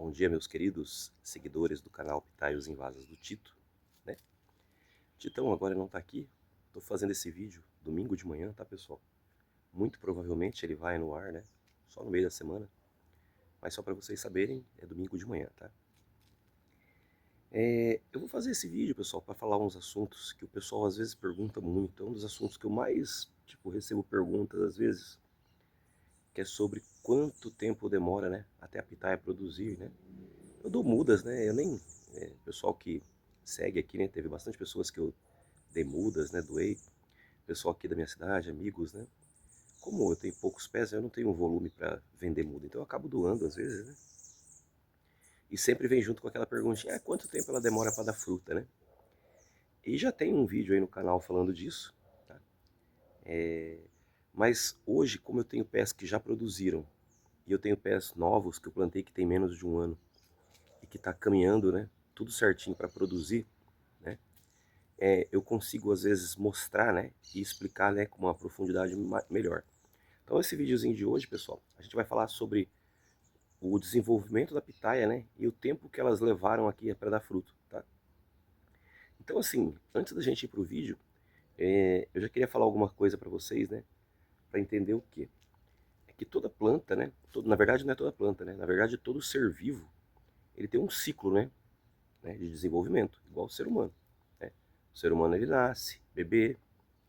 Bom dia, meus queridos seguidores do canal Pitaios Invasas do Tito, né? Titão agora não tá aqui, tô fazendo esse vídeo domingo de manhã, tá, pessoal? Muito provavelmente ele vai no ar, né? Só no meio da semana, mas só para vocês saberem, é domingo de manhã, tá? Eu vou fazer esse vídeo, pessoal, para falar uns assuntos que o pessoal às vezes pergunta muito. É um dos assuntos que eu mais, recebo perguntas às vezes, que é sobre quanto tempo demora, né, até a pitaia produzir, né? Eu dou mudas, né? Eu nem. Pessoal que segue aqui, né? Teve bastante pessoas que eu dei mudas, né? Doei. Pessoal aqui da minha cidade, amigos, né? Como eu tenho poucos pés, eu não tenho um volume para vender muda, então eu acabo doando às vezes, né? E sempre vem junto com aquela perguntinha: quanto tempo ela demora para dar fruta, né? E já tem um vídeo aí no canal falando disso, tá? Mas hoje, como eu tenho pés que já produziram e eu tenho pés novos que eu plantei que tem menos de um ano e que está caminhando, né? Tudo certinho para produzir, né? Eu consigo às vezes mostrar, né, e explicar, né, com uma profundidade melhor. Então esse videozinho de hoje, pessoal, a gente vai falar sobre o desenvolvimento da pitaia, né, e o tempo que elas levaram aqui para dar fruto, tá? Então assim, antes da gente ir pro vídeo, eu já queria falar alguma coisa para vocês, né, para entender o quê? É que toda planta, né, na verdade não é toda planta, né, na verdade todo ser vivo, ele tem um ciclo, né, de desenvolvimento, igual o ser humano, né? O ser humano ele nasce, bebê,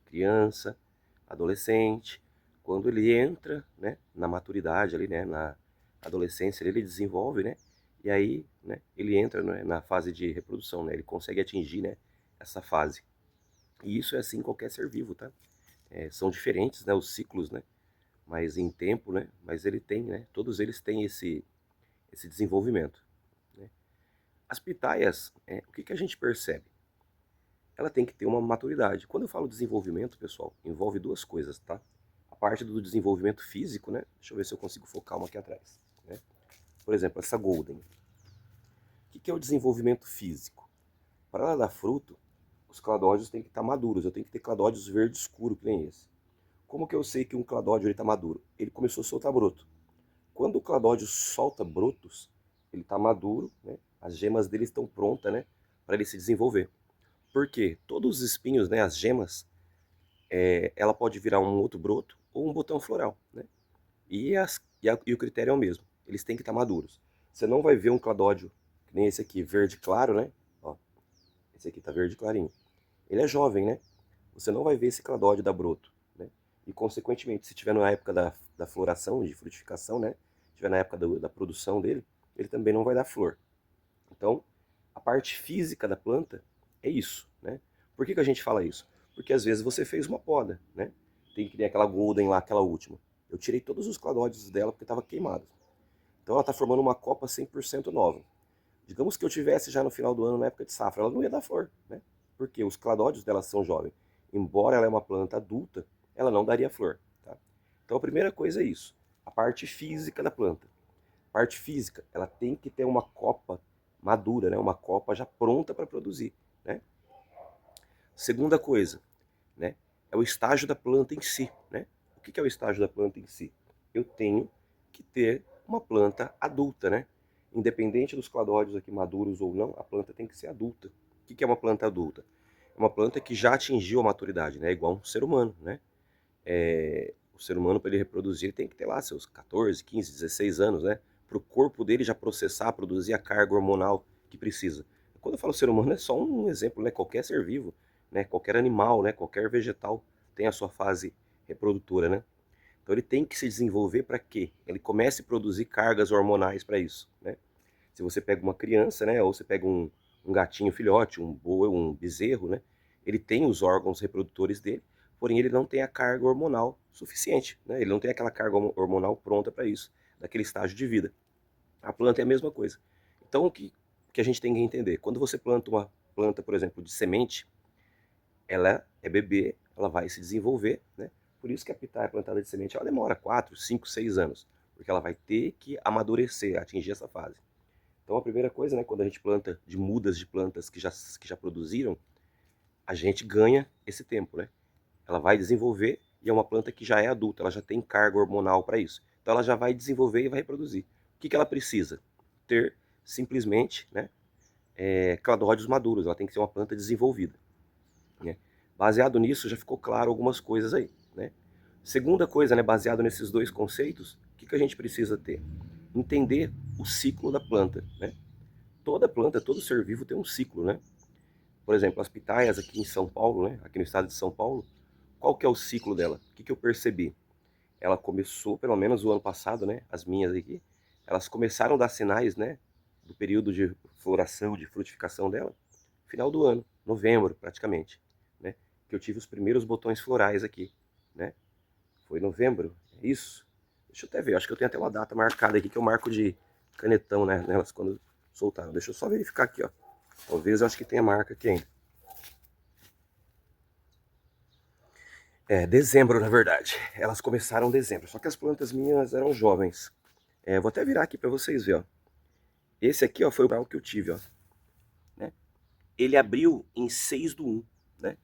criança, adolescente, quando ele entra, né, na maturidade ali, né, na adolescência, ele desenvolve, né, e aí, né, ele entra, né, na fase de reprodução, né, ele consegue atingir, né, essa fase. E isso é assim em qualquer ser vivo, tá? São diferentes, né, os ciclos, né, mas em tempo, né, mas ele tem, né, todos eles têm esse desenvolvimento, né? As pitaias, o que que a gente percebe? Ela tem que ter uma maturidade. Quando eu falo desenvolvimento, pessoal, envolve duas coisas, tá? A parte do desenvolvimento físico, né? Deixa eu ver se eu consigo focar uma aqui atrás, né? Por exemplo, essa Golden. O que é o desenvolvimento físico? Para ela dar fruto, os cladódios têm que estar maduros. Eu tenho que ter cladódios verde escuro, que nem esse. Como que eu sei que um cladódio está maduro? Ele começou a soltar broto. Quando o cladódio solta brotos, ele está maduro, né? As gemas dele estão prontas, né? Para ele se desenvolver. Porque todos os espinhos, né? As gemas, ela pode virar um outro broto ou um botão floral, né? E o critério é o mesmo, eles têm que estar maduros. Você não vai ver um cladódio, que nem esse aqui, verde claro, né? Ó, esse aqui tá verde clarinho. Ele é jovem, né? Você não vai ver esse cladódio dar broto, né? E consequentemente, se tiver na época da floração, de frutificação, né? Tiver na época da produção dele, ele também não vai dar flor. Então, a parte física da planta é isso, né? Por que a gente fala isso? Porque às vezes você fez uma poda, né? Tem que ter aquela golden lá, aquela última. Eu tirei todos os cladóides dela porque estava queimado. Então ela está formando uma copa 100% nova. Digamos que eu tivesse já no final do ano, na época de safra, ela não ia dar flor, né? Porque os cladóides dela são jovens. Embora ela é uma planta adulta, ela não daria flor, tá? Então a primeira coisa é isso, a parte física da planta. A parte física, ela tem que ter uma copa madura, né? Uma copa já pronta para produzir, né? Segunda coisa, né? É o estágio da planta em si, né? O que é o estágio da planta em si? Eu tenho que ter uma planta adulta, né? Independente dos cladódios aqui maduros ou não, a planta tem que ser adulta. O que é uma planta adulta? É uma planta que já atingiu a maturidade, né? Igual um ser humano, né? O ser humano, para ele reproduzir, ele tem que ter lá seus 14, 15, 16 anos, né? Para o corpo dele já processar, produzir a carga hormonal que precisa. Quando eu falo ser humano, é só um exemplo, né? Qualquer ser vivo, né? Qualquer animal, né? Qualquer vegetal tem a sua fase reprodutora, né? Então ele tem que se desenvolver para quê? Ele comece a produzir cargas hormonais para isso, né? Se você pega uma criança, né? Ou você pega um gatinho filhote, um boi, um bezerro, né? Ele tem os órgãos reprodutores dele, porém ele não tem a carga hormonal suficiente, né? Ele não tem aquela carga hormonal pronta para isso, daquele estágio de vida. A planta é a mesma coisa. Então o que a gente tem que entender? Quando você planta uma planta, por exemplo, de semente, ela é bebê, ela vai se desenvolver, né? Por isso que a pitaia plantada de semente ela demora 4, 5, 6 anos, porque ela vai ter que amadurecer, atingir essa fase. Então a primeira coisa, né, quando a gente planta de mudas de plantas que já produziram, a gente ganha esse tempo, né? Ela vai desenvolver e é uma planta que já é adulta, ela já tem carga hormonal para isso. Então ela já vai desenvolver e vai reproduzir. O que ela precisa? Ter simplesmente, né, cladódios maduros, ela tem que ser uma planta desenvolvida, né? Baseado nisso, já ficou claro algumas coisas aí, né? Segunda coisa, né, baseado nesses dois conceitos, o que a gente precisa ter? Entender o ciclo da planta, né? Toda planta, todo ser vivo tem um ciclo, né? Por exemplo, as pitaias aqui em São Paulo, né, aqui no estado de São Paulo, qual que é o ciclo dela? O que eu percebi? Ela começou, pelo menos o ano passado, né, as minhas aqui, elas começaram a dar sinais, né, do período de floração, de frutificação dela, final do ano, novembro praticamente, né, que eu tive os primeiros botões florais aqui, né, foi novembro, é isso? Deixa eu até ver, acho que eu tenho até uma data marcada aqui, que eu marco de canetão, né, nelas quando soltaram. Deixa eu só verificar aqui, ó, talvez eu acho que tenha marca aqui ainda. É, dezembro, na verdade. Elas começaram em dezembro, só que as plantas minhas eram jovens. Vou até virar aqui para vocês verem, ó. Esse aqui, ó, foi o grau que eu tive, ó, né? Ele abriu em 6/1, né,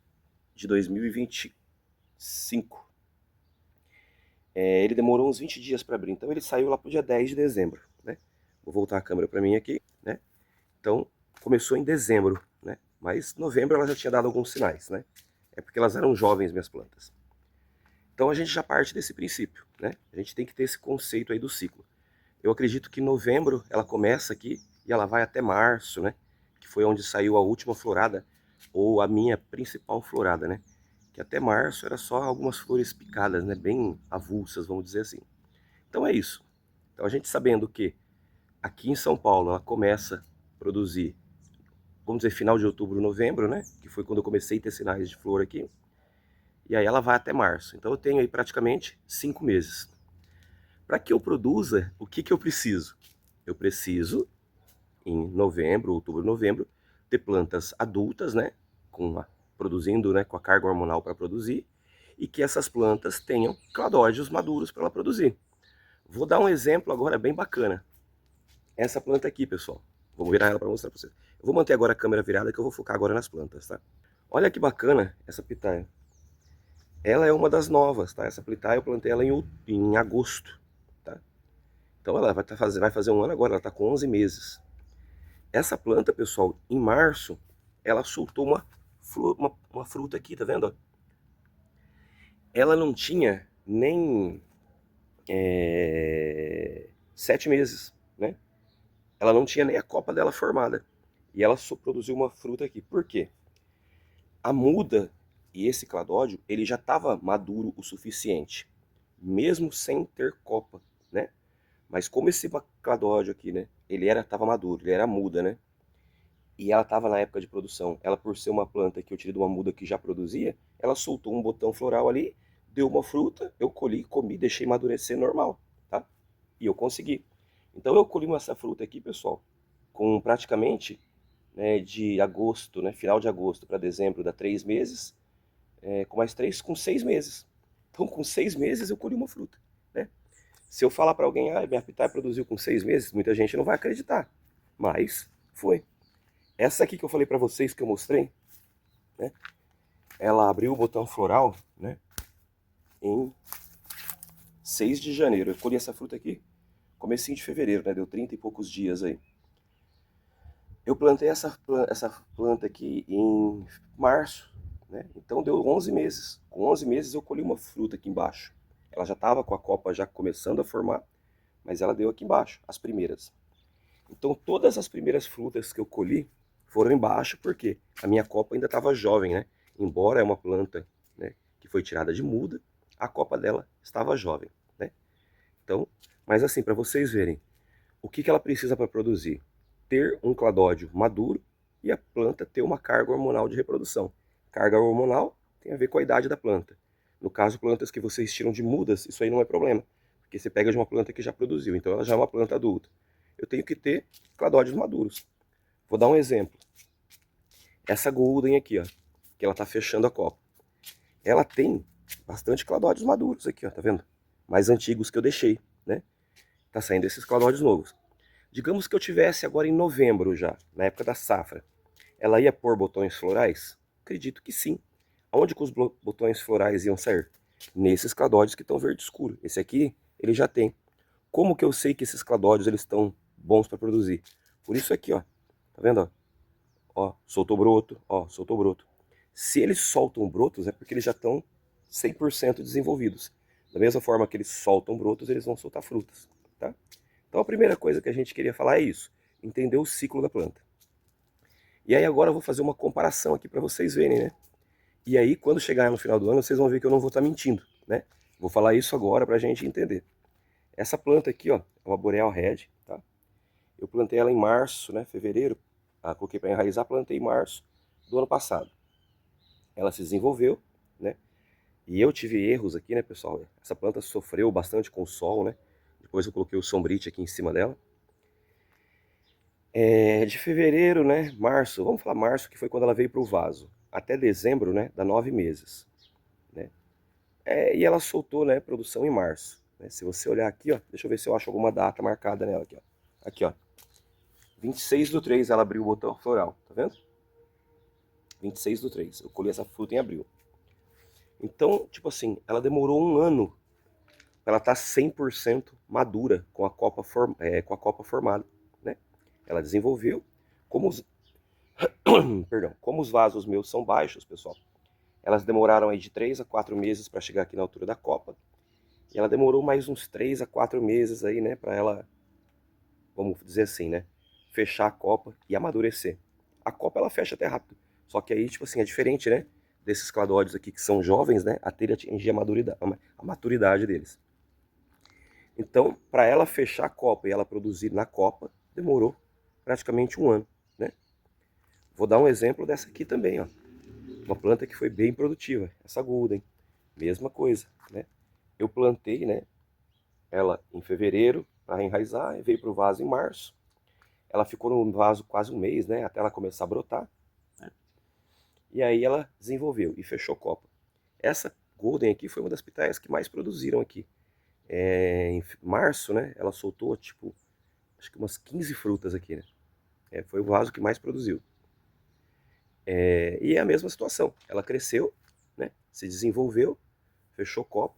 de 2025. Ele demorou uns 20 dias para abrir, então ele saiu lá pro dia 10 de dezembro, né? Vou voltar a câmera para mim aqui, né? Então, começou em dezembro, né? Mas novembro ela já tinha dado alguns sinais, né? É porque elas eram jovens, minhas plantas. Então a gente já parte desse princípio, né? A gente tem que ter esse conceito aí do ciclo. Eu acredito que em novembro ela começa aqui e ela vai até março, né? Que foi onde saiu a última florada, ou a minha principal florada, né? Que até março era só algumas flores picadas, né? Bem avulsas, vamos dizer assim. Então é isso. Então a gente sabendo que aqui em São Paulo ela começa a produzir, vamos dizer, final de outubro, novembro, né? Que foi quando eu comecei a ter sinais de flor aqui. E aí ela vai até março. Então eu tenho aí praticamente 5 meses. Para que eu produza, o que eu preciso? Eu preciso, em novembro, outubro, novembro, ter plantas adultas, né? Produzindo, né? Com a carga hormonal para produzir. E que essas plantas tenham cladódios maduros para ela produzir. Vou dar um exemplo agora bem bacana. Essa planta aqui, pessoal. Vou virar ela para mostrar para vocês. Eu vou manter agora a câmera virada que eu vou focar agora nas plantas, tá? Olha que bacana essa pitaia. Ela é uma das novas, tá? Essa pitaia eu plantei ela em agosto, tá? Então ela vai fazer um ano agora, ela está com 11 meses. Essa planta, pessoal, em março, ela soltou uma fruta aqui, tá vendo? Ela não tinha nem 7 meses, né? Ela não tinha nem a copa dela formada. E ela só produziu uma fruta aqui. Por quê? A muda e esse cladódio, ele já estava maduro o suficiente, mesmo sem ter copa, né? Mas como esse cladódio aqui, né, ele estava maduro, ele era muda, né? E ela estava na época de produção. Ela, por ser uma planta que eu tirei de uma muda que já produzia, ela soltou um botão floral ali, deu uma fruta, eu colhi, comi, deixei amadurecer normal, tá? E eu consegui. Então eu colhi essa fruta aqui, pessoal, com praticamente, né, de agosto, né, final de agosto para dezembro, dá 3 meses, com mais 3, com 6 meses. Então com 6 meses eu colhi uma fruta, né? Se eu falar para alguém, ah, minha pitaia produziu com 6 meses, muita gente não vai acreditar. Mas foi. Essa aqui que eu falei para vocês, que eu mostrei, né? Ela abriu o botão floral, né? Em 6 de janeiro. Eu colhi essa fruta aqui, comecinho de fevereiro, né? Deu 30 e poucos dias aí. Eu plantei essa planta aqui em março, né? Então deu 11 meses. Com 11 meses eu colhi uma fruta aqui embaixo. Ela já estava com a copa já começando a formar, mas ela deu aqui embaixo, as primeiras. Então todas as primeiras frutas que eu colhi foram embaixo, porque a minha copa ainda estava jovem, né? Embora é uma planta, né, que foi tirada de muda, a copa dela estava jovem, né? Então, mas assim, para vocês verem, o que ela precisa para produzir? Ter um cladódio maduro e a planta ter uma carga hormonal de reprodução. Carga hormonal tem a ver com a idade da planta. No caso, plantas que vocês tiram de mudas, isso aí não é problema, porque você pega de uma planta que já produziu, então ela já é uma planta adulta. Eu tenho que ter cladódios maduros. Vou dar um exemplo. Essa Golden aqui, ó, que ela tá fechando a copa. Ela tem bastante cladódios maduros aqui, ó, tá vendo? Mais antigos que eu deixei, né? Tá saindo esses cladódios novos. Digamos que eu tivesse agora em novembro já, na época da safra. Ela ia pôr botões florais? Acredito que sim. Onde que os botões florais iam sair? Nesses cladódios que estão verde escuro. Esse aqui, ele já tem. Como que eu sei que esses cladódios eles estão bons para produzir? Por isso aqui, ó, tá vendo, ó? Ó, soltou broto, ó, soltou broto. Se eles soltam brotos, é porque eles já estão 100% desenvolvidos. Da mesma forma que eles soltam brotos, eles vão soltar frutas, tá? Então a primeira coisa que a gente queria falar é isso, entender o ciclo da planta. E aí agora eu vou fazer uma comparação aqui para vocês verem, né? E aí quando chegar no final do ano, vocês vão ver que eu não vou estar mentindo, né? Vou falar isso agora para a gente entender. Essa planta aqui, ó, é uma Boreal Red, tá? Eu plantei ela em março, né, fevereiro. Coloquei para enraizar, plantei em março do ano passado. Ela se desenvolveu, né? E eu tive erros aqui, né, pessoal? Essa planta sofreu bastante com o sol, né? Depois eu coloquei o sombrite aqui em cima dela. De fevereiro, né, março, vamos falar março, que foi quando ela veio para o vaso, até dezembro, né, dá 9 meses, né? E ela soltou, né, produção em março, né? Se você olhar aqui, ó, deixa eu ver se eu acho alguma data marcada nela aqui, ó. Aqui, ó. 26/3 ela abriu o botão floral, tá vendo? 26/3. Eu colhi essa fruta em abril. Então, tipo assim, ela demorou um ano para ela estar 100% madura com a copa formada, né? Ela desenvolveu. Como os, perdão, como os vasos meus são baixos, pessoal, elas demoraram aí de 3 a 4 meses para chegar aqui na altura da copa. E ela demorou mais uns 3 a 4 meses aí, né, para ela, vamos dizer assim, né, fechar a copa e amadurecer. A copa ela fecha até rápido. Só que aí, tipo assim, é diferente, né, desses cladódios aqui que são jovens, né, até ele atingir a maturidade deles. Então, para ela fechar a copa e ela produzir na copa, demorou praticamente um ano, né? Vou dar um exemplo dessa aqui também, ó. Uma planta que foi bem produtiva, essa Golden. Mesma coisa, né? Eu plantei, né, ela em fevereiro para enraizar, veio para o vaso em março. Ela ficou no vaso quase um mês, né, até ela começar a brotar. Né? E aí ela desenvolveu e fechou copa. Essa Golden aqui foi uma das pitaias que mais produziram aqui. Em março, né, ela soltou tipo, acho que umas 15 frutas aqui, né? Foi o vaso que mais produziu. E é a mesma situação. Ela cresceu, né, se desenvolveu, fechou copa.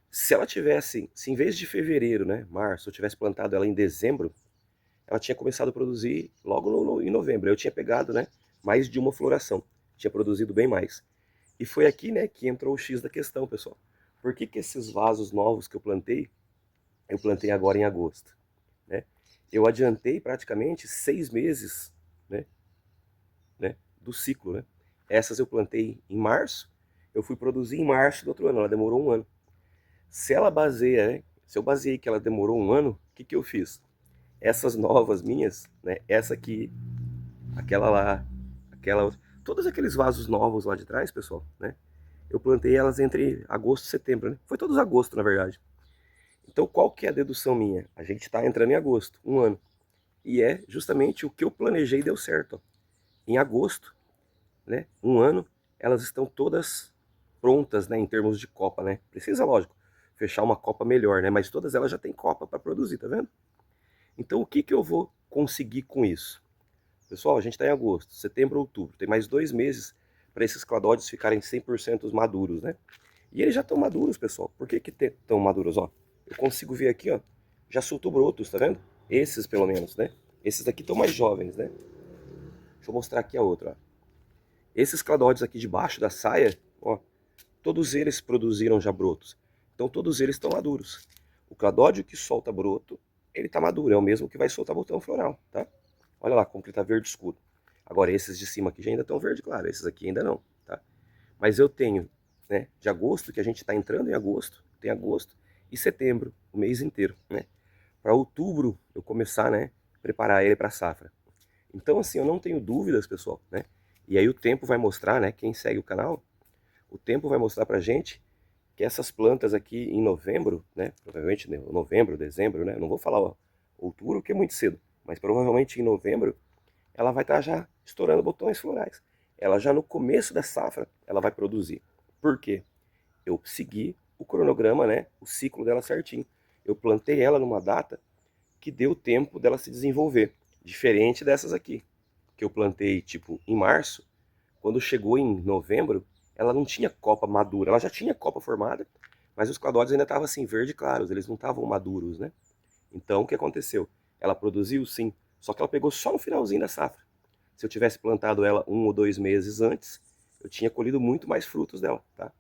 Se ela tivesse, se em vez de fevereiro, né, março, eu tivesse plantado ela em dezembro, ela tinha começado a produzir logo em novembro. Eu tinha pegado, né, mais de uma floração. Tinha produzido bem mais. E foi aqui, né, que entrou o X da questão, pessoal. Por que que esses vasos novos que eu plantei agora em agosto, né? Eu adiantei praticamente 6 meses, né, do ciclo, né? Essas eu plantei em março, eu fui produzir em março do outro ano, ela demorou um ano. Se ela baseia, né, se eu baseei que ela demorou um ano, o que que eu fiz? Essas novas minhas, né, essa aqui, aquela lá, aquela outra, todos aqueles vasos novos lá de trás, pessoal, né? Eu plantei elas entre agosto e setembro, né? Foi todos agosto, na verdade. Então, qual que é a dedução minha? A gente está entrando em agosto, um ano. E é justamente o que eu planejei e deu certo. Ó. Em agosto, né, um ano, elas estão todas prontas, né, em termos de copa, né? Precisa, lógico, fechar uma copa melhor, né? Mas todas elas já têm copa para produzir, tá vendo? Então, o que que eu vou conseguir com isso? Pessoal, a gente está em agosto, setembro, outubro. Tem mais 2 meses para esses cladóides ficarem 100% maduros, né? E eles já estão maduros, pessoal. Por que que estão maduros? Ó, eu consigo ver aqui, ó, já soltou brotos, tá vendo? Esses, pelo menos, né? Esses daqui estão mais jovens, né? Deixa eu mostrar aqui a outra, ó. Esses cladóides aqui debaixo da saia, ó, todos eles produziram já brotos. Então todos eles estão maduros. O cladódio que solta broto, ele está maduro, é o mesmo que vai soltar botão floral, tá? Olha lá como que ele está verde escuro. Agora esses de cima aqui já ainda estão verde claro, esses aqui ainda não, tá? Mas eu tenho, né, de agosto, que a gente está entrando em agosto, tem agosto, e setembro, o mês inteiro, né? Para outubro eu começar, né, preparar ele para a safra. Então assim, eu não tenho dúvidas, pessoal, né? E aí o tempo vai mostrar, né, quem segue o canal, o tempo vai mostrar pra gente que essas plantas aqui em novembro, né, provavelmente novembro, dezembro, né, não vou falar ó, outubro que é muito cedo, mas provavelmente em novembro ela vai estar já estourando botões florais. Ela já no começo da safra, ela vai produzir. Por quê? Eu segui o cronograma, né, o ciclo dela certinho. Eu plantei ela numa data que deu tempo dela se desenvolver, diferente dessas aqui, que eu plantei tipo em março, quando chegou em novembro, ela não tinha copa madura, ela já tinha copa formada, mas os cladóides ainda estavam assim, verde claros, eles não estavam maduros, né? Então, o que aconteceu? Ela produziu, sim, Só que ela pegou só no finalzinho da safra. Se eu tivesse plantado ela 1 ou 2 meses antes, eu tinha colhido muito mais frutos dela, tá?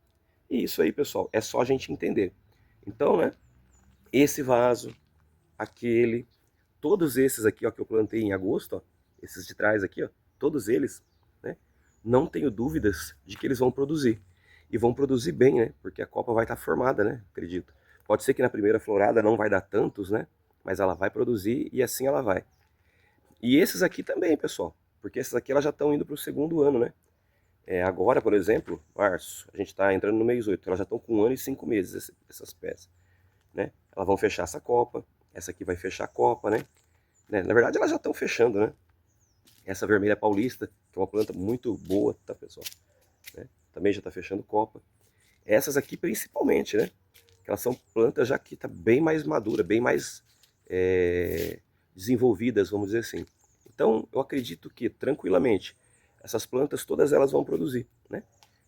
E isso aí, pessoal, é só a gente entender. Então, né, esse vaso, aquele, todos esses aqui, ó, que eu plantei em agosto, ó, esses de trás aqui, ó, todos eles, né, não tenho dúvidas de que eles vão produzir. E vão produzir bem, né, porque a copa vai estar formada, né, acredito. Pode ser que na primeira florada não vai dar tantos, né, mas ela vai produzir e assim ela vai. E esses aqui também, pessoal, porque esses aqui elas já estão indo para o segundo ano, né. Agora, por exemplo, março, a gente está entrando no mês 8, elas já estão com 1 ano e 5 meses, essas peças, né. Elas vão fechar essa copa, essa aqui vai fechar a copa, né. Na verdade, elas já estão fechando, né. Essa vermelha paulista, que é uma planta muito boa, tá, pessoal? Né? Também já está fechando copa. Essas aqui principalmente, né? Que elas são plantas já que tá bem mais madura, bem mais desenvolvidas, vamos dizer assim. Então, eu acredito que, tranquilamente, essas plantas todas elas vão produzir, né?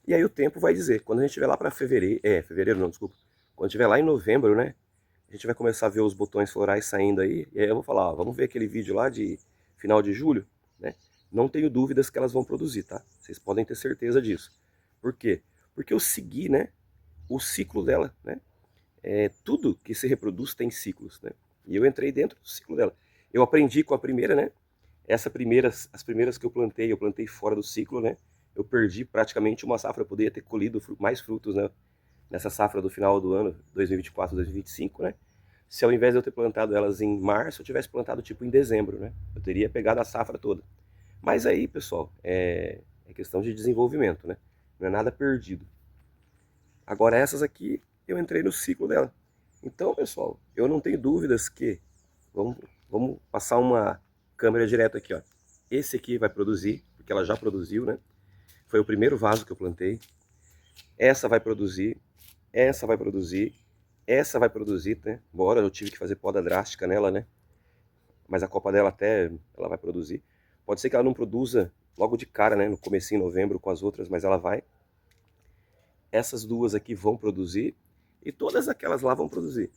E aí o tempo vai dizer. Quando a gente estiver lá para fevereiro, fevereiro não, desculpa. Quando estiver lá em novembro, né? A gente vai começar a ver os botões florais saindo aí. E aí eu vou falar, ó, vamos ver aquele vídeo lá de final de julho, né? Não tenho dúvidas que elas vão produzir, tá? Vocês podem ter certeza disso. Por quê? Porque eu segui, né, o ciclo dela, né? Tudo que se reproduz tem ciclos, né? E eu entrei dentro do ciclo dela. Eu aprendi com a primeira, né? As primeiras que eu plantei fora do ciclo, né? Eu perdi praticamente uma safra, eu poderia ter colhido mais frutos, né? Nessa safra do final do ano, 2024, 2025, né? Se ao invés de eu ter plantado elas em março, eu tivesse plantado tipo em dezembro, né? Eu teria pegado a safra toda. Mas aí, pessoal, é questão de desenvolvimento, né? Não é nada perdido. Agora essas aqui, eu entrei no ciclo dela. Então, pessoal, eu não tenho dúvidas que... Vamos passar uma câmera direto aqui, ó. Esse aqui vai produzir, porque ela já produziu, né? Foi o primeiro vaso que eu plantei. Essa vai produzir, essa vai produzir, essa vai produzir, né? Embora eu tive que fazer poda drástica nela, né? Mas a copa dela até ela vai produzir. Pode ser que ela não produza logo de cara, né? No comecinho de novembro com as outras, mas ela vai. Essas duas aqui vão produzir e todas aquelas lá vão produzir.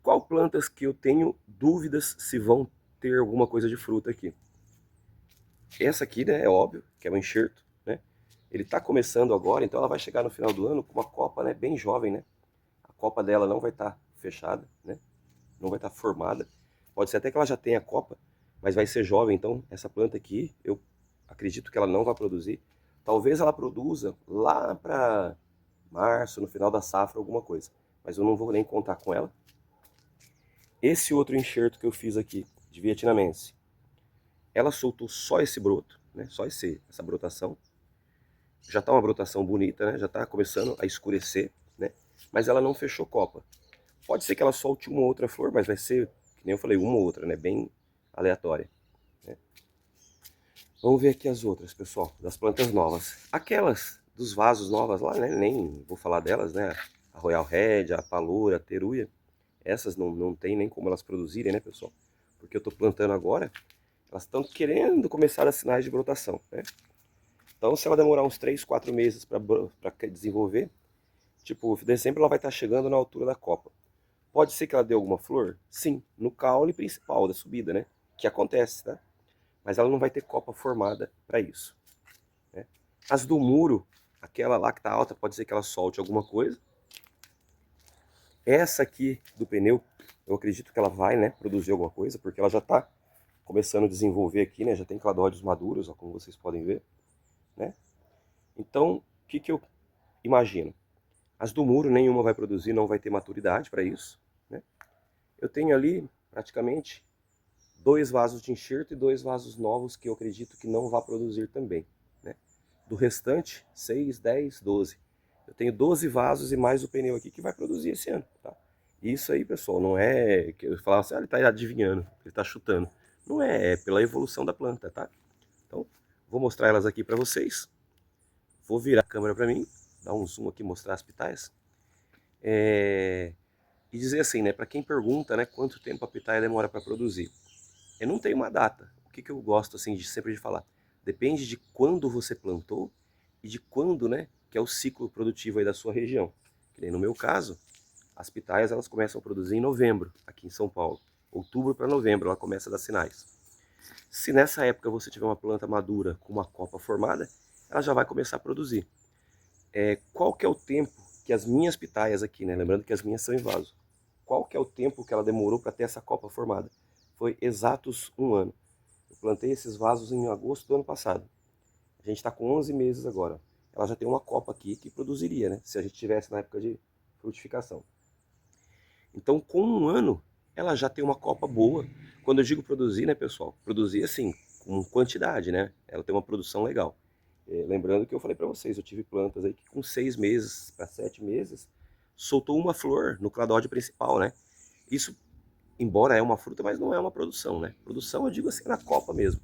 Qual plantas que eu tenho dúvidas se vão ter alguma coisa de fruta aqui? Essa aqui, né, é óbvio, que é um enxerto, né? Ele está começando agora, então ela vai chegar no final do ano com uma copa, né, bem jovem, né? A copa dela não vai estar fechada, né? Não vai estar formada. Pode ser até que ela já tenha copa, mas vai ser jovem, então essa planta aqui, eu acredito que ela não vai produzir. Talvez ela produza lá para março, no final da safra, alguma coisa. Mas eu não vou nem contar com ela. Esse outro enxerto que eu fiz aqui, de vietnamense, ela soltou só esse broto, né? Só essa brotação. Já está uma brotação bonita, né? Já está começando a escurecer, né? Mas ela não fechou copa. Pode ser que ela solte uma ou outra flor, mas vai ser, que nem eu falei, uma ou outra, né? Bem aleatória, né? Vamos ver aqui as outras, pessoal, das plantas novas. Aquelas dos vasos novas lá, né? Nem vou falar delas, né? A Royal Red, a Paloura, a Teruia. Essas não tem nem como elas produzirem, né, pessoal? Porque eu tô plantando agora, elas estão querendo começar a dar sinais de brotação, né? Então, se ela demorar uns 3, 4 meses para desenvolver, tipo, dezembro ela vai estar chegando na altura da copa. Pode ser que ela dê alguma flor? Sim, no caule principal da subida, né? Que acontece, tá? Mas ela não vai ter copa formada para isso, né? As do muro, aquela lá que tá alta, pode ser que ela solte alguma coisa. Essa aqui do pneu, eu acredito que ela vai, né, produzir alguma coisa, porque ela já tá começando a desenvolver aqui, né? Já tem cladóides maduros, ó, como vocês podem ver, né? Então, o que que eu imagino? As do muro, nenhuma vai produzir, não vai ter maturidade para isso, né? Eu tenho ali, praticamente, 2 vasos de enxerto e 2 vasos novos que eu acredito que não vá produzir também, né? Do restante, 6, 10, 12. Eu tenho 12 vasos e mais o pneu aqui que vai produzir esse ano, tá? Isso aí, pessoal, não é que eu falava assim, ah, ele tá adivinhando, ele tá chutando. Não é, é pela evolução da planta, tá? Então, vou mostrar elas aqui para vocês. Vou virar a câmera para mim, dar um zoom aqui, mostrar as pitaias. E dizer assim, né, para quem pergunta, né, quanto tempo a pitaia demora para produzir. Eu não tenho uma data. O que eu gosto assim de sempre de falar? Depende de quando você plantou e de quando, né, que é o ciclo produtivo aí da sua região. Que nem no meu caso, as pitaias elas começam a produzir em novembro, aqui em São Paulo. Outubro para novembro ela começa a dar sinais. Se nessa época você tiver uma planta madura com uma copa formada, ela já vai começar a produzir. Qual que é o tempo que as minhas pitaias aqui, né? Lembrando que as minhas são em vaso. Qual que é o tempo que ela demorou para ter essa copa formada? Foi exatos 1 ano. Eu plantei esses vasos em agosto do ano passado. A gente está com 11 meses agora. Ela já tem uma copa aqui que produziria, né? Se a gente tivesse na época de frutificação. Então, com 1 ano, ela já tem uma copa boa. Quando eu digo produzir, né, pessoal? Produzir assim, com quantidade, né? Ela tem uma produção legal. Lembrando que eu falei para vocês, eu tive plantas aí que com 6 meses para 7 meses soltou uma flor no cladóide principal, né? Isso, embora é uma fruta, mas não é uma produção, né? Produção eu digo assim na copa mesmo.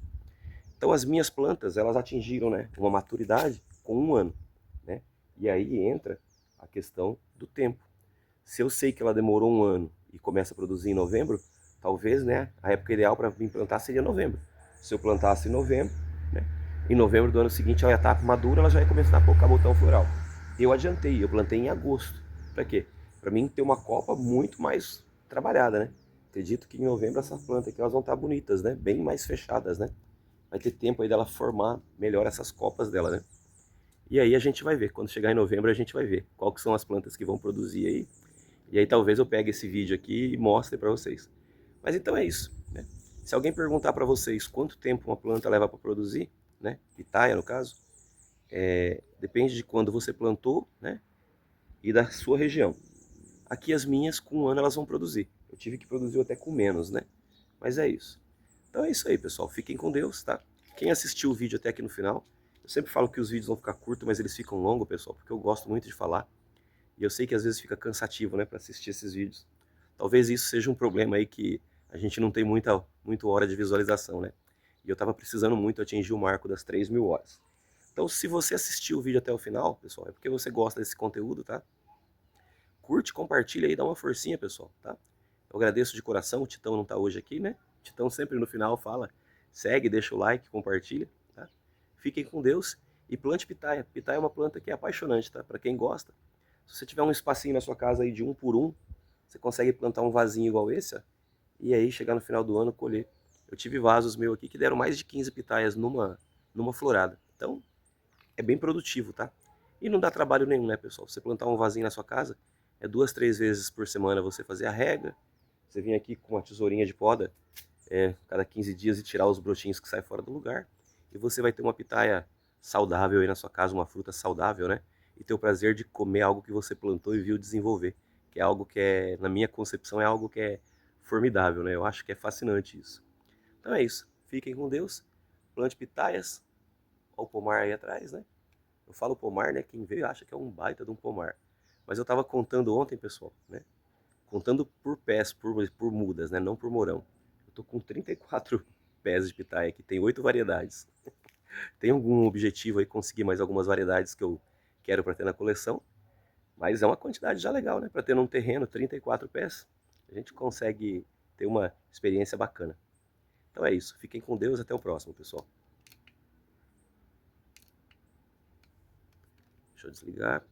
Então as minhas plantas, elas atingiram, né, uma maturidade com 1 ano, né? E aí entra a questão do tempo. Se eu sei que ela demorou 1 ano e começa a produzir em novembro, talvez, né, a época ideal para me plantar seria novembro. Se eu plantasse em novembro, né, em novembro do ano seguinte ela já está madura, ela já ia começar a colocar botão floral. Eu adiantei, eu plantei em agosto. Para quê? Para mim ter uma copa muito mais trabalhada, né? Acredito que em novembro essas plantas aqui elas vão estar bonitas, né? Bem mais fechadas, né? Vai ter tempo aí dela formar melhor essas copas dela, né? E aí a gente vai ver, quando chegar em novembro a gente vai ver qual que são as plantas que vão produzir aí. E aí talvez eu pegue esse vídeo aqui e mostre para vocês. Mas então é isso, né? Se alguém perguntar para vocês quanto tempo uma planta leva para produzir, né? Pitaia no caso, depende de quando você plantou, né? E da sua região. Aqui as minhas com 1 ano elas vão produzir. Eu tive que produzir até com menos, né? Mas é isso. Então é isso aí, pessoal. Fiquem com Deus, tá? Quem assistiu o vídeo até aqui no final, eu sempre falo que os vídeos vão ficar curtos, mas eles ficam longos, pessoal, porque eu gosto muito de falar. E eu sei que às vezes fica cansativo, né, para assistir esses vídeos. Talvez isso seja um problema aí que a gente não tem muita hora de visualização, né? E eu tava precisando muito atingir o marco das 3.000 horas. Então, se você assistiu o vídeo até o final, pessoal, é porque você gosta desse conteúdo, tá? Curte, compartilha aí, dá uma forcinha, pessoal, tá? Eu agradeço de coração, o Titão não tá hoje aqui, né? O Titão sempre no final fala, segue, deixa o like, compartilha, tá? Fiquem com Deus e plante pitaia. Pitaia é uma planta que é apaixonante, tá? Para quem gosta. Se você tiver um espacinho na sua casa aí de 1 por 1, você consegue plantar um vasinho igual esse, ó, e aí chegar no final do ano colher. Eu tive vasos meus aqui que deram mais de 15 pitaias numa florada. Então, é bem produtivo, tá? E não dá trabalho nenhum, né, pessoal? Você plantar um vasinho na sua casa, 2, 3 vezes por semana você fazer a rega, você vir aqui com uma tesourinha de poda, cada 15 dias e tirar os brotinhos que saem fora do lugar, e você vai ter uma pitaia saudável aí na sua casa, uma fruta saudável, né? E ter o prazer de comer algo que você plantou e viu desenvolver, que é algo que na minha concepção, é algo que é formidável, né? Eu acho que é fascinante isso. Então é isso. Fiquem com Deus, plante pitaias, olha o pomar aí atrás, né? Eu falo pomar, né? Quem vê acha que é um baita de um pomar. Mas eu estava contando ontem, pessoal, né? Contando por pés, por mudas, né? Não por morão. Eu tô com 34 pés de pitaia aqui, tem 8 variedades. Tem algum objetivo aí, conseguir mais algumas variedades que eu quero para ter na coleção. Mas é uma quantidade já legal, né? Para ter num terreno 34 pés, a gente consegue ter uma experiência bacana. Então é isso. Fiquem com Deus. Até o próximo, pessoal. Deixa eu desligar.